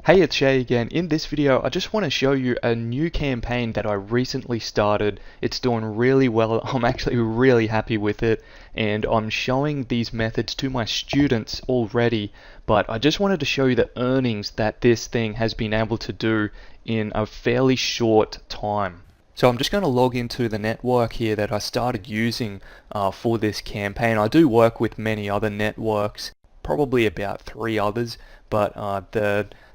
Hey, it's Shay again. In this video, I just want to show you a new campaign that I recently started. It's doing really well. I'm actually really happy with it, and I'm showing these methods to my students already, but I just wanted to show you the earnings that this thing has been able to do in a fairly short time. So I'm just going to log into the network here that I started using for this campaign. I do work with many other networks, probably about 3 others, but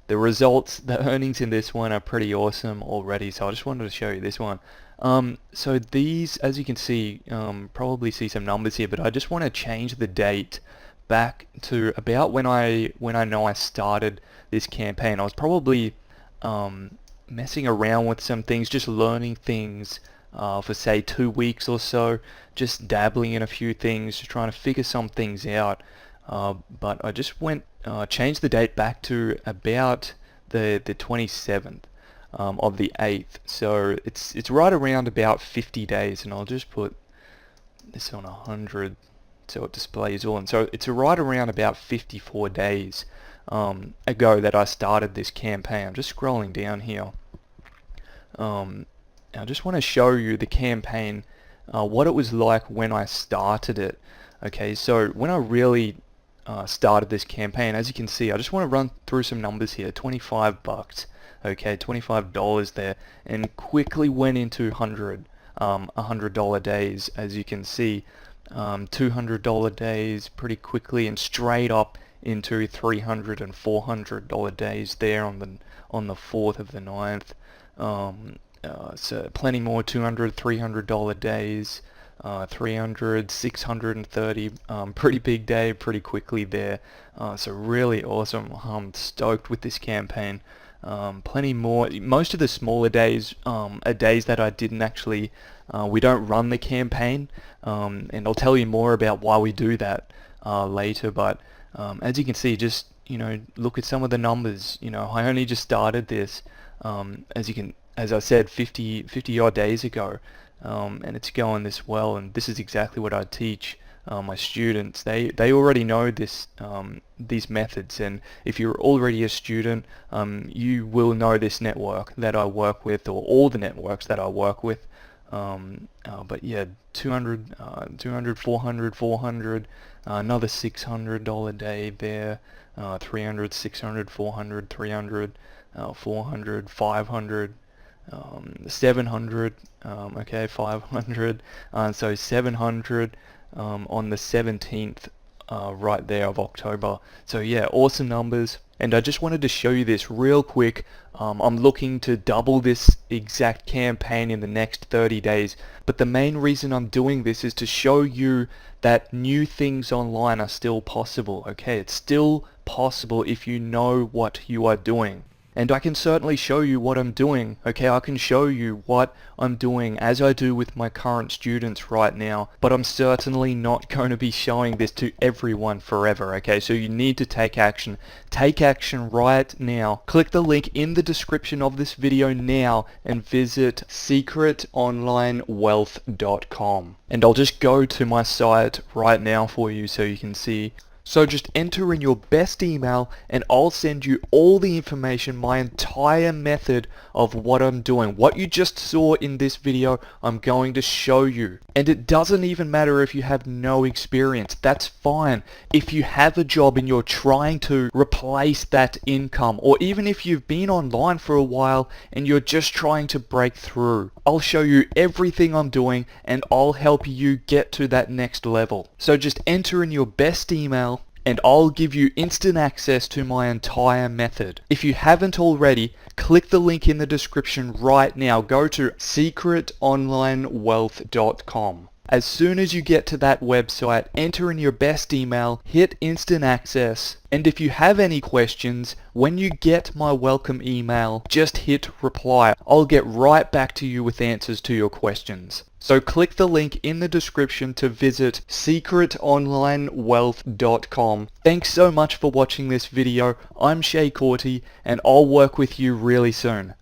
the results, the earnings in this one are pretty awesome already, so I just wanted to show you this one. So these, as you can see, probably see some numbers here, but I just want to change the date back to about when I know I started this campaign. I was probably messing around with some things, just learning things for say 2 weeks or so, just dabbling in a few things, just trying to figure some things out. But I just changed the date back to about the 27th of the 8th. So it's right around about 50 days, and I'll just put this on 100 so it displays all. And so it's right around about 54 days ago that I started this campaign. I'm just scrolling down here. I just want to show you the campaign, what it was like when I started it. Okay, so when I really started this campaign, as you can see, I just want to run through some numbers here. 25 bucks, okay, $25 there, and quickly went into $100 days, as you can see. $200 days pretty quickly, and straight up into $300 and $400 days there on the 4th of the 9th. So plenty more $200, $300 days. 300, 630, pretty big day, pretty quickly there. So really awesome. I'm stoked with this campaign. Plenty more. Most of the smaller days are days that I didn't actually, we don't run the campaign, and I'll tell you more about why we do that later. But as you can see, just look at some of the numbers. I only just started this, as I said, 50 odd days ago. And it's going this well, and this is exactly what I teach my students. They already know these methods, and if you're already a student, you will know this network that I work with, or all the networks that I work with. But yeah, 200, 400, 400, another $600 day there, 300, 600, 400, 300, 400, 500. 700, okay, 500, so 700 on the 17th right there of October. So yeah, awesome numbers, and I just wanted to show you this real quick. I'm looking to double this exact campaign in the next 30 days, but the main reason I'm doing this is to show you that new things online are still possible. Okay, it's still possible if you know what you are doing. And I can certainly show you what I'm doing, okay? I can show you what I'm doing as I do with my current students right now, but I'm certainly not going to be showing this to everyone forever, okay? So you need to take action. Take action right now. Click the link in the description of this video now and visit secretonlinewealth.com. And I'll just go to my site right now for you so you can see. So just enter in your best email, and I'll send you all the information, my entire method of what I'm doing. What you just saw in this video, I'm going to show you. And it doesn't even matter if you have no experience. That's fine. If you have a job and you're trying to replace that income, or even if you've been online for a while and you're just trying to break through, I'll show you everything I'm doing, and I'll help you get to that next level. So just enter in your best email, and I'll give you instant access to my entire method. If you haven't already, click the link in the description right now. Go to secretonlinewealth.com. As soon as you get to that website, enter in your best email, hit instant access, and if you have any questions, when you get my welcome email, just hit reply. I'll get right back to you with answers to your questions. So click the link in the description to visit secretonlinewealth.com. Thanks so much for watching this video. I'm Shay Corty, and I'll work with you really soon.